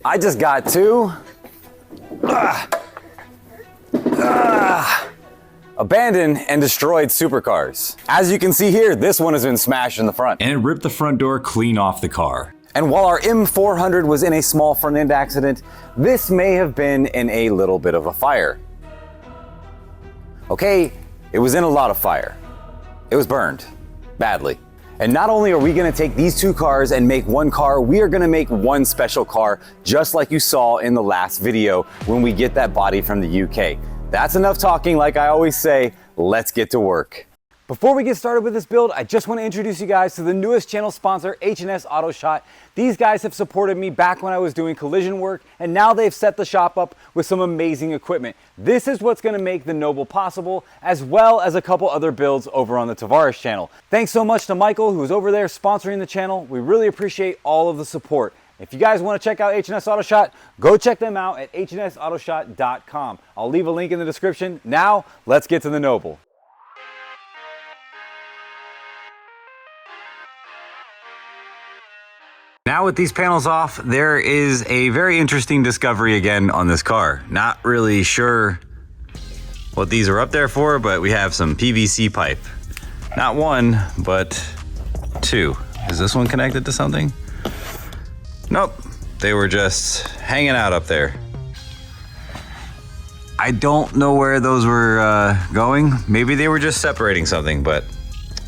I just got two abandoned and destroyed supercars. As you can see here, this one has been smashed in the front. And it ripped the front door clean off the car. And while our M400 was in a small front end accident, this may have been in a little bit of a fire. Okay, it was in a lot of fire. It was burned, badly. And not only are we gonna take these two cars and make one car, we are gonna make one special car, just like you saw in the last video when we get that body from the UK. That's enough talking, like I always say, let's get to work. Before we get started with this build, I just want to introduce you guys to the newest channel sponsor, H&S Auto Shot. These guys have supported me back when I was doing collision work, and now they've set the shop up with some amazing equipment. This is what's going to make the Noble possible, as well as a couple other builds over on the Tavares channel. Thanks so much to Michael, who's over there sponsoring the channel. We really appreciate all of the support. If you guys want to check out H&S Auto Shot, go check them out at hnsautoshot.com. I'll leave a link in the description. Now, let's get to the Noble. Now with these panels off, there is a very interesting discovery again on this car. Not really sure what these are up there for, but we have some PVC pipe. Not one, but two. Is this one connected to something? Nope, they were just hanging out up there. I don't know where those were going. Maybe they were just separating something, but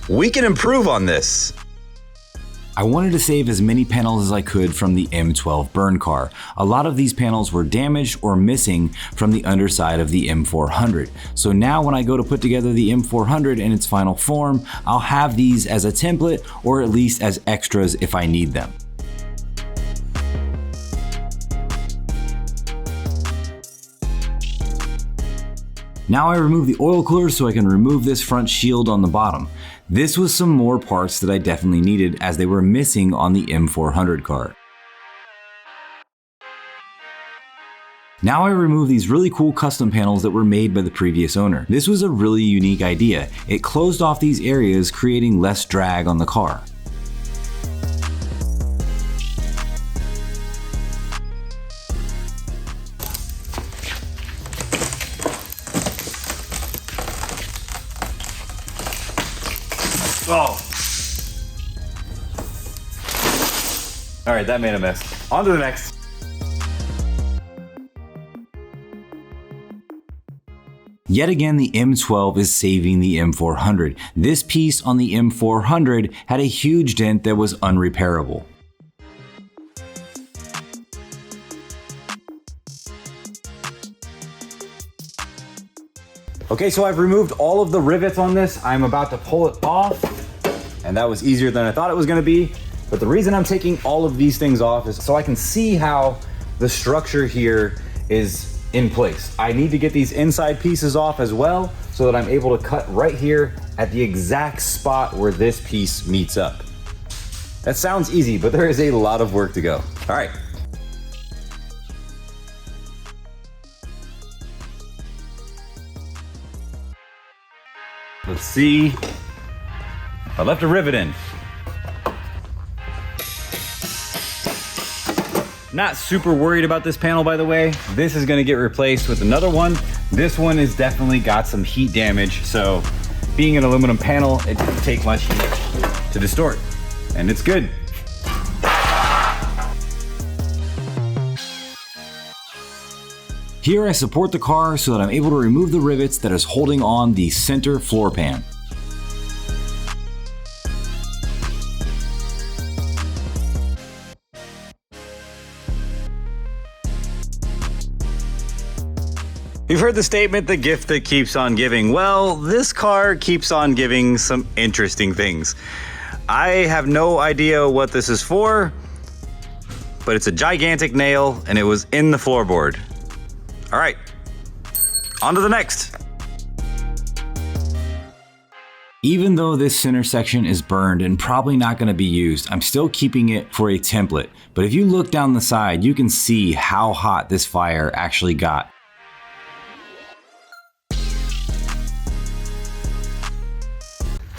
we can improve on this. I wanted to save as many panels as I could from the M12 burn car. A lot of these panels were damaged or missing from the underside of the M400. So now when I go to put together the M400 in its final form, I'll have these as a template or at least as extras if I need them. Now I remove the oil cooler so I can remove this front shield on the bottom. This was some more parts that I definitely needed as they were missing on the M400 car. Now I remove these really cool custom panels that were made by the previous owner. This was a really unique idea. It closed off these areas, creating less drag on the car. Oh. All right, that made a mess. On to the next. Yet again, the M12 is saving the M400. This piece on the M400 had a huge dent that was unrepairable. Okay, so I've removed all of the rivets on this. I'm about to pull it off, and that was easier than I thought it was gonna be. But the reason I'm taking all of these things off is so I can see how the structure here is in place. I need to get these inside pieces off as well so that I'm able to cut right here at the exact spot where this piece meets up. That sounds easy, but there is a lot of work to go. All right. Let's see. I left a rivet in. Not super worried about this panel, by the way. This is gonna get replaced with another one. This one has definitely got some heat damage, so being an aluminum panel, it doesn't take much heat to distort, and it's good. Here I support the car so that I'm able to remove the rivets that is holding on the center floor pan. You've heard the statement, the gift that keeps on giving. Well, this car keeps on giving some interesting things. I have no idea what this is for, but it's a gigantic nail and it was in the floorboard. All right, on to the next. Even though this center section is burned and probably not going to be used, I'm still keeping it for a template. But if you look down the side, you can see how hot this fire actually got.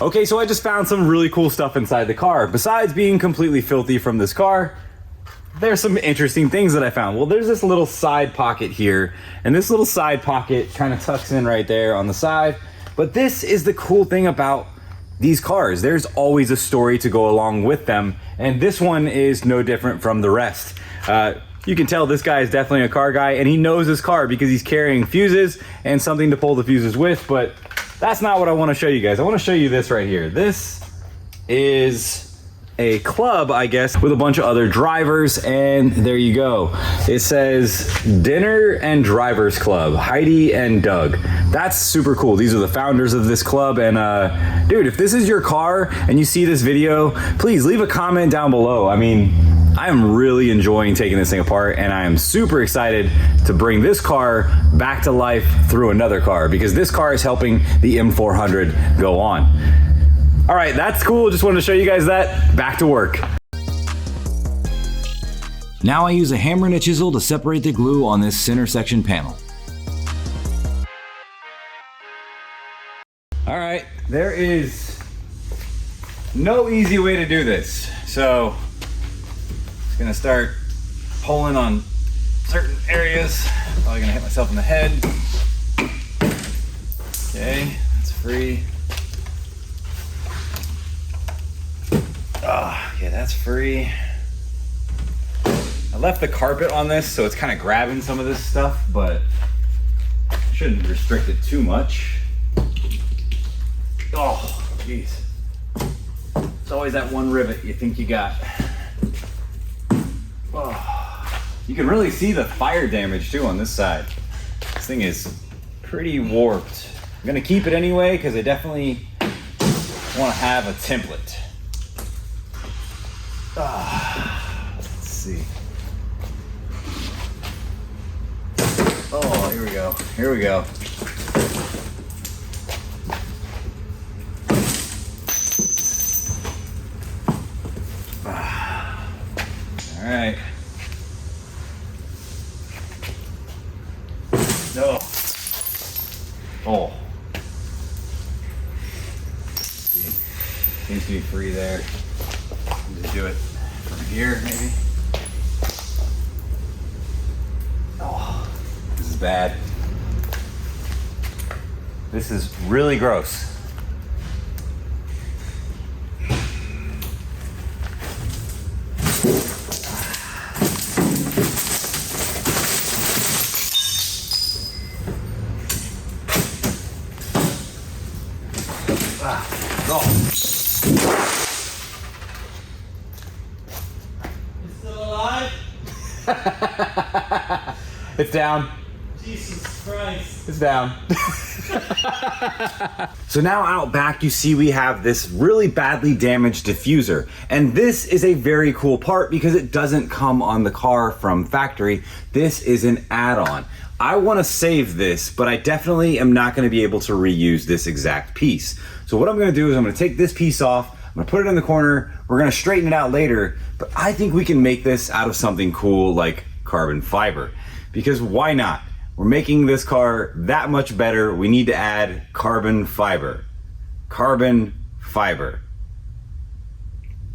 Okay, so I just found some really cool stuff inside the car. Besides being completely filthy from this car, there's some interesting things that I found. Well, there's this little side pocket here, and this little side pocket kind of tucks in right there on the side. But this is the cool thing about these cars. There's always a story to go along with them, and this one is no different from the rest. You can tell this guy is definitely a car guy, and he knows his car because he's carrying fuses and something to pull the fuses with, but that's not what I want to show you guys. I want to show you this right here. This is a club, I guess, with a bunch of other drivers, and there you go. It says Dinner and Drivers Club, Heidi and Doug. That's super cool. These are the founders of this club, and dude, if this is your car and you see this video, please leave a comment down below. I mean, I am really enjoying taking this thing apart, and I am super excited to bring this car back to life through another car, because this car is helping the M400 go on. All right, that's cool. Just wanted to show you guys that. Back to work. Now I use a hammer and a chisel to separate the glue on this center section panel. All right, there is no easy way to do this. So, just gonna start pulling on certain areas. Probably gonna hit myself in the head. Okay, that's free. Okay, that's free. I left the carpet on this, so it's kind of grabbing some of this stuff, but shouldn't restrict it too much. Oh, jeez. It's always that one rivet you think you got. Oh. You can really see the fire damage too on this side. This thing is pretty warped. I'm gonna keep it anyway because I definitely want to have a template. Let's see. Oh, here we go. Here we go. All right. No. Oh. Seems to be free there. Just do it from here, maybe. Oh, this is bad. This is really gross. Oh. It's down. Jesus Christ. It's down. So now out back, you see we have this really badly damaged diffuser. And this is a very cool part because it doesn't come on the car from factory. This is an add-on. I want to save this, but I definitely am not going to be able to reuse this exact piece. So what I'm going to do is I'm going to take this piece off. I'm gonna put it in the corner. We're gonna straighten it out later, but I think we can make this out of something cool like carbon fiber, because why not? We're making this car that much better. We need to add carbon fiber. Carbon fiber.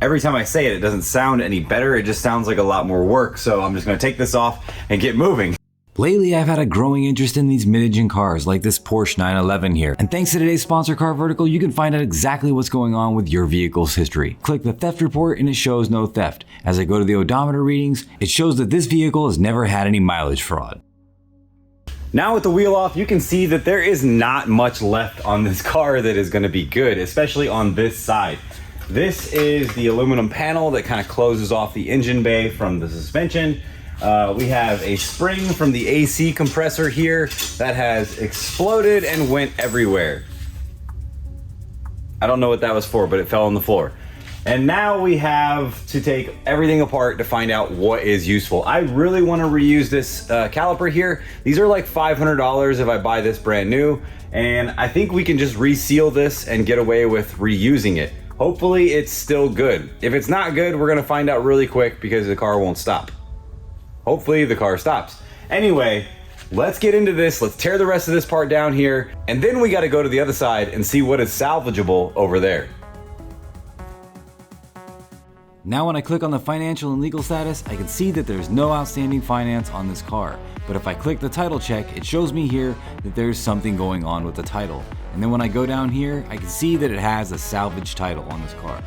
Every time I say it, it doesn't sound any better. It just sounds like a lot more work. So I'm just gonna take this off and get moving. Lately, I've had a growing interest in these mid-engine cars like this Porsche 911 here. And thanks to today's sponsor, Car Vertical, you can find out exactly what's going on with your vehicle's history. Click the theft report and it shows no theft. As I go to the odometer readings, it shows that this vehicle has never had any mileage fraud. Now with the wheel off, you can see that there is not much left on this car that is gonna be good, especially on this side. This is the aluminum panel that kind of closes off the engine bay from the suspension. We have a spring from the AC compressor here that has exploded and went everywhere. I don't know what that was for, but it fell on the floor. And now we have to take everything apart to find out what is useful. I really want to reuse this caliper here. These are like $500 if I buy this brand new. And I think we can just reseal this and get away with reusing it. Hopefully it's still good. If it's not good, we're gonna find out really quick because the car won't stop. Hopefully the car stops. Anyway, let's get into this. Let's tear the rest of this part down here. And then we gotta go to the other side and see what is salvageable over there. Now when I click on the financial and legal status, I can see that there's no outstanding finance on this car. But if I click the title check, it shows me here that there's something going on with the title. And then when I go down here, I can see that it has a salvage title on this car.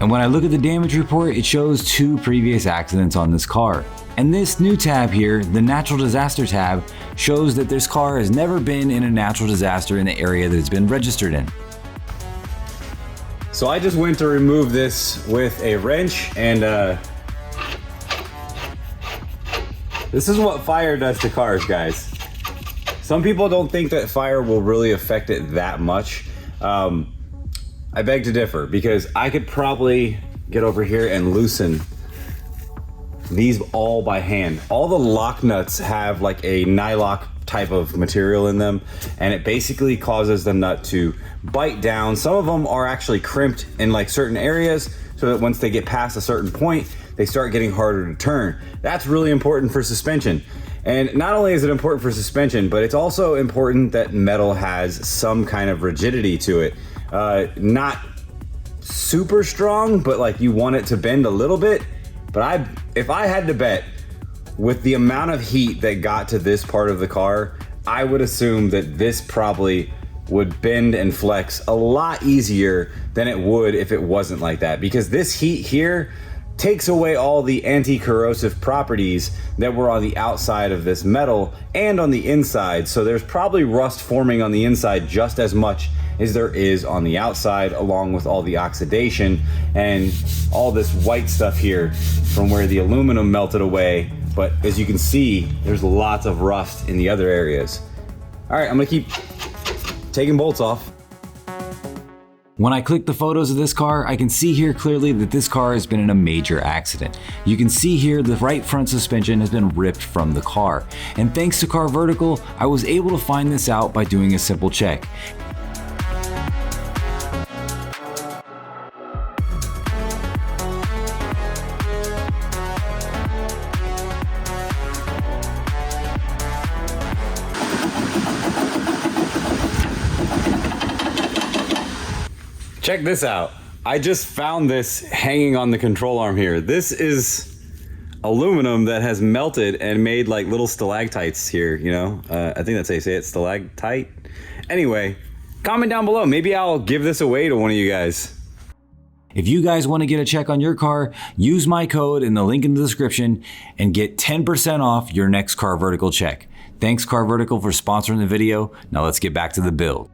And when I look at the damage report, it shows 2 previous accidents on this car. And this new tab here, the natural disaster tab, shows that this car has never been in a natural disaster in the area that it's been registered in. So I just went to remove this with a wrench, and this is what fire does to cars, guys. Some people don't think that fire will really affect it that much. I beg to differ, because I could probably get over here and loosen these all by hand. All the lock nuts have like a nylock type of material in them, and it basically causes the nut to bite down. Some of them are actually crimped in like certain areas, so that once they get past a certain point, they start getting harder to turn. That's really important for suspension. And not only is it important for suspension, but it's also important that metal has some kind of rigidity to it. Not super strong, but like you want it to bend a little bit. But if I had to bet, with the amount of heat that got to this part of the car, I would assume that this probably would bend and flex a lot easier than it would if it wasn't like that, because this heat here takes away all the anti-corrosive properties that were on the outside of this metal and on the inside. So there's probably rust forming on the inside just as much as there is on the outside, along with all the oxidation and all this white stuff here from where the aluminum melted away. But as you can see, there's lots of rust in the other areas. All right, I'm gonna keep taking bolts off. When I click the photos of this car, I can see here clearly that this car has been in a major accident. You can see here the right front suspension has been ripped from the car. And thanks to Car Vertical, I was able to find this out by doing a simple check. Check this out. I just found this hanging on the control arm here. This is aluminum that has melted and made like little stalactites here, you know? I think that's how you say it, stalactite. Anyway, comment down below. Maybe I'll give this away to one of you guys. If you guys want to get a check on your car, use my code in the link in the description and get 10% off your next Car Vertical check. Thanks Car Vertical for sponsoring the video. Now let's get back to the build.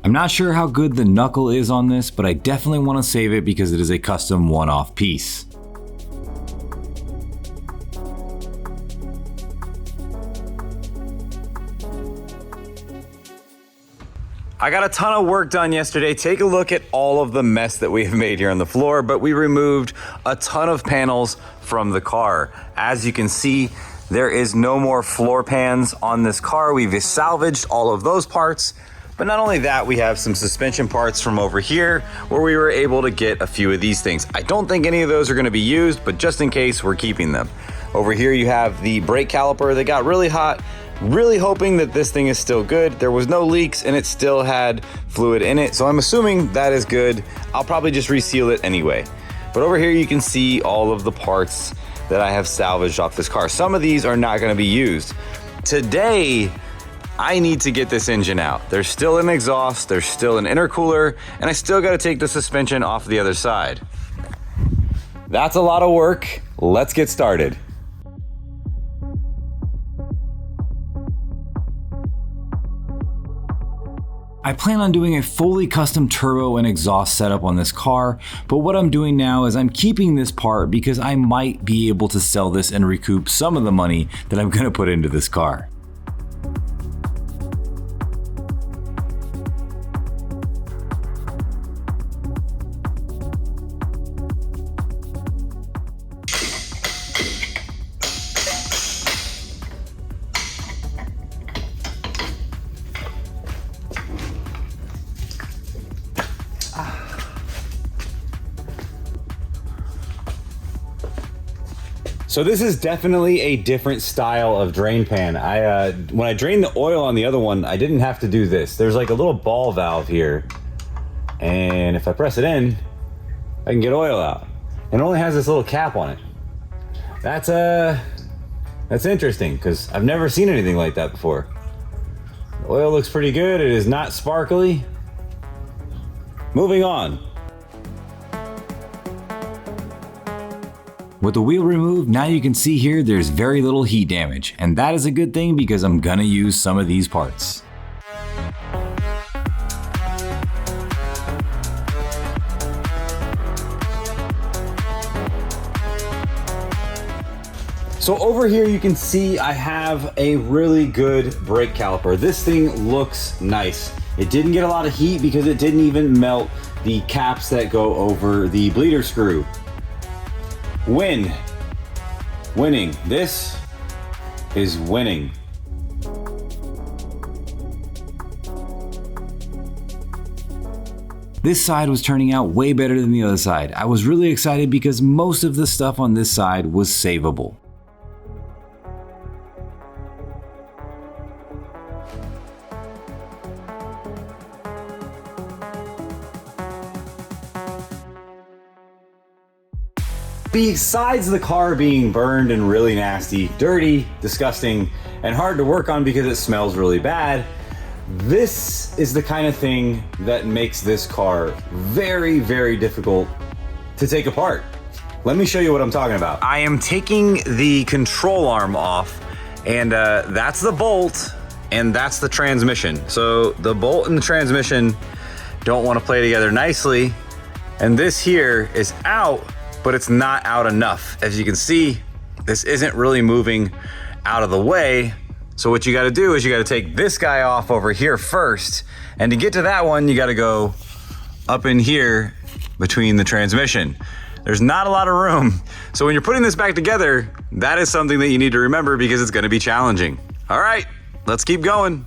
I'm not sure how good the knuckle is on this, but I definitely want to save it because it is a custom one-off piece. I got a ton of work done yesterday. Take a look at all of the mess that we have made here on the floor, but we removed a ton of panels from the car. As you can see, there is no more floor pans on this car. We've salvaged all of those parts. But not only that, we have some suspension parts from over here where we were able to get a few of these things. I don't think any of those are gonna be used, but just in case, we're keeping them. Over here you have the brake caliper that got really hot, really hoping that this thing is still good. There was no leaks and it still had fluid in it, so I'm assuming that is good. I'll probably just reseal it anyway. But over here you can see all of the parts that I have salvaged off this car. Some of these are not gonna be used. Today, I need to get this engine out. There's still an exhaust, there's still an intercooler, and I still gotta take the suspension off the other side. That's a lot of work. Let's get started. I plan on doing a fully custom turbo and exhaust setup on this car, but what I'm doing now is I'm keeping this part because I might be able to sell this and recoup some of the money that I'm gonna put into this car. So this is definitely a different style of drain pan. When I drained the oil on the other one, I didn't have to do this. There's like a little ball valve here, and if I press it in, I can get oil out. And it only has this little cap on it. That's interesting, because I've never seen anything like that before. The oil looks pretty good. It is not sparkly. Moving on. With the wheel removed, now you can see here there's very little heat damage, and that is a good thing because I'm gonna use some of these parts. So over here you can see I have a really good brake caliper. This thing looks nice. It didn't get a lot of heat because it didn't even melt the caps that go over the bleeder screw. Winning. This is winning. This side was turning out way better than the other side. I was really excited because most of the stuff on this side was savable. Besides the car being burned and really nasty, dirty, disgusting, and hard to work on because it smells really bad, this is the kind of thing that makes this car very, very difficult to take apart. Let me show you what I'm talking about. I am taking the control arm off, and that's the bolt, and that's the transmission. So the bolt and the transmission don't want to play together nicely, and this here is out, but it's not out enough. As you can see, this isn't really moving out of the way. So what you gotta do is you gotta take this guy off over here first, and to get to that one, you gotta go up in here between the transmission. There's not a lot of room. So when you're putting this back together, that is something that you need to remember because it's gonna be challenging. All right, let's keep going.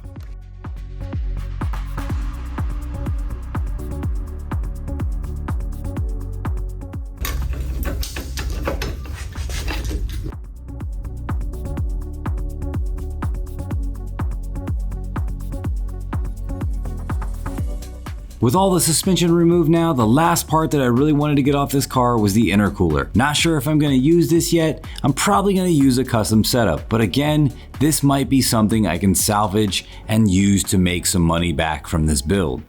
With all the suspension removed now, the last part that I really wanted to get off this car was the intercooler. Not sure if I'm gonna use this yet. I'm probably gonna use a custom setup, but again, this might be something I can salvage and use to make some money back from this build.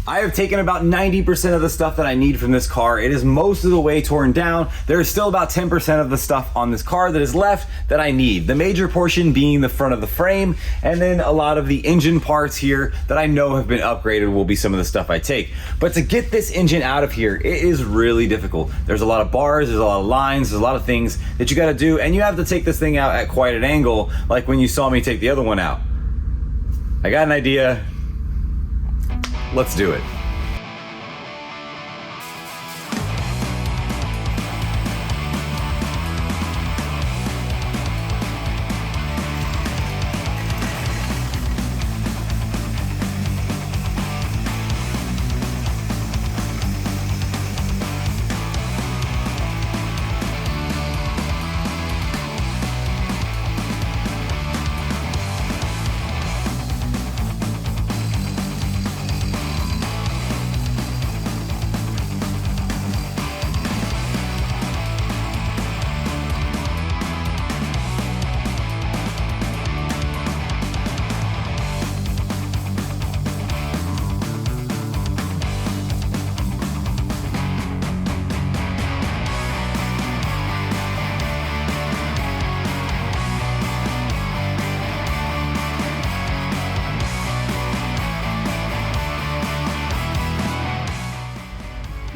I have taken about 90% of the stuff that I need from this car. It is most of the way torn down. There is still about 10% of the stuff on this car that is left that I need. The major portion being the front of the frame, and then a lot of the engine parts here that I know have been upgraded will be some of the stuff I take. But to get this engine out of here, it is really difficult. There's a lot of bars, there's a lot of lines, there's a lot of things that you gotta do, and you have to take this thing out at quite an angle, like when you saw me take the other one out. I got an idea. Let's do it.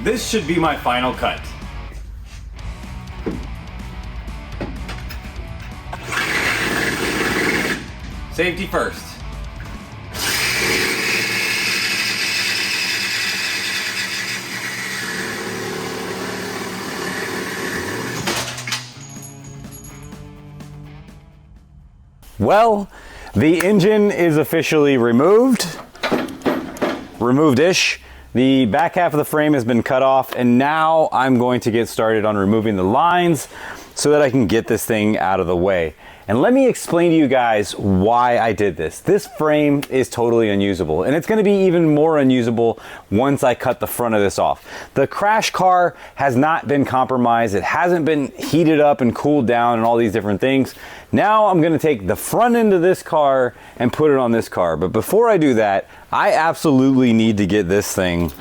This should be my final cut. Safety first. Well, the engine is officially removed. Removed-ish. The back half of the frame has been cut off, and now I'm going to get started on removing the lines so that I can get this thing out of the way. And let me explain to you guys why I did this. This frame is totally unusable, and it's gonna be even more unusable once I cut the front of this off. The crash car has not been compromised. It hasn't been heated up and cooled down and all these different things. Now I'm gonna take the front end of this car and put it on this car. But before I do that, I absolutely need to get this thing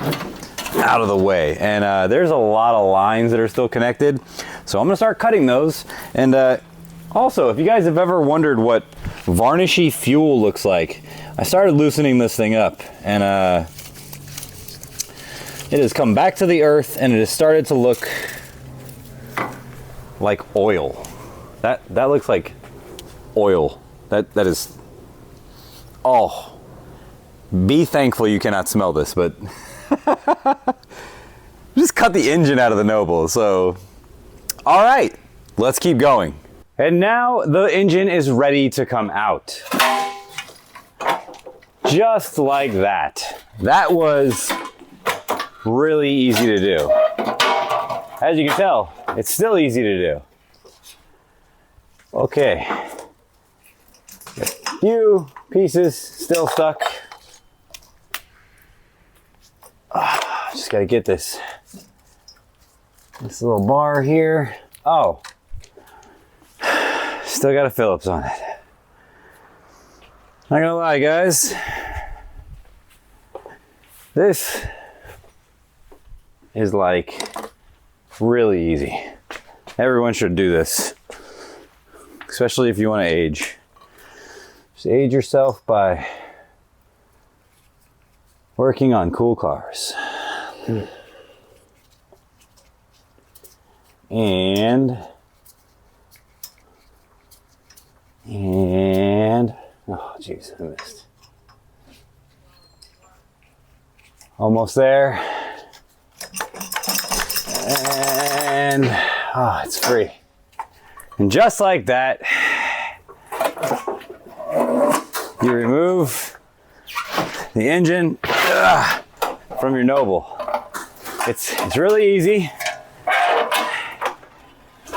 out of the way. And there's a lot of lines that are still connected. So I'm gonna start cutting those. And also, if you guys have ever wondered what varnishy fuel looks like, I started loosening this thing up, and it has come back to the earth, and it has started to look like oil. That looks like oil. That is, oh, be thankful you cannot smell this, but just cut the engine out of the Noble. So, all right, let's keep going. And now the engine is ready to come out. Just like that. That was really easy to do. As you can tell, it's still easy to do. Okay. A few pieces still stuck. Just gotta get this little bar here. Oh. Still got a Phillips on it. Not gonna lie, guys. This is like really easy. Everyone should do this, especially if you want to age. Just age yourself by working on cool cars. And oh jeez, I missed. Almost there. And oh, it's free. And just like that, you remove the engine from your Noble. It's really easy.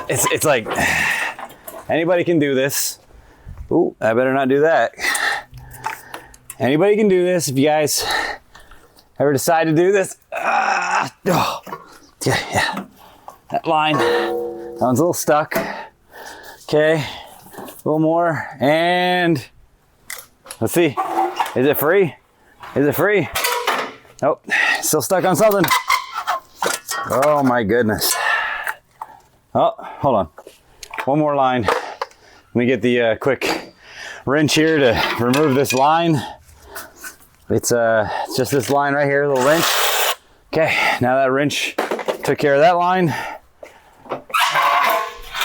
It's like anybody can do this. Ooh, I better not do that. Anybody can do this. If you guys ever decide to do this, yeah. That line, that one's a little stuck. Okay, a little more, and let's see. Is it free? Is it free? Nope, still stuck on something. Oh my goodness. Oh, hold on. One more line. Let me get the quick wrench here to remove this line. It's just this line right here, a little wrench. Okay, now that wrench took care of that line.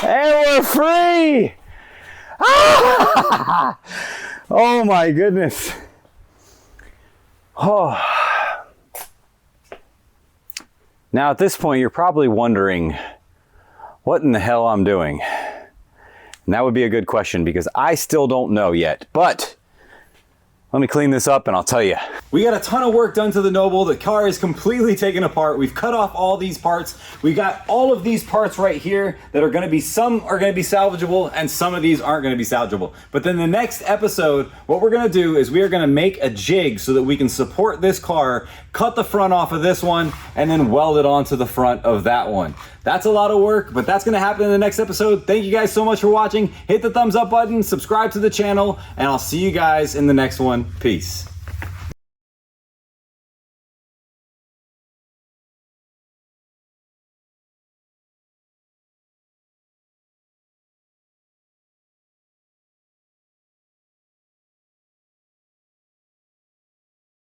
And we're free! Ah! Oh my goodness. Oh. Now at this point, you're probably wondering what in the hell I'm doing. And that would be a good question because I still don't know yet, but let me clean this up and I'll tell you. We got a ton of work done to the Noble. The car is completely taken apart. We've cut off all these parts. We got all of these parts right here that are gonna be, some are gonna be salvageable and some of these aren't gonna be salvageable. But then the next episode, what we're gonna do is we are gonna make a jig so that we can support this car, cut the front off of this one, and then weld it onto the front of that one. That's a lot of work, but that's gonna happen in the next episode. Thank you guys so much for watching. Hit the thumbs up button, subscribe to the channel, and I'll see you guys in the next one. Peace.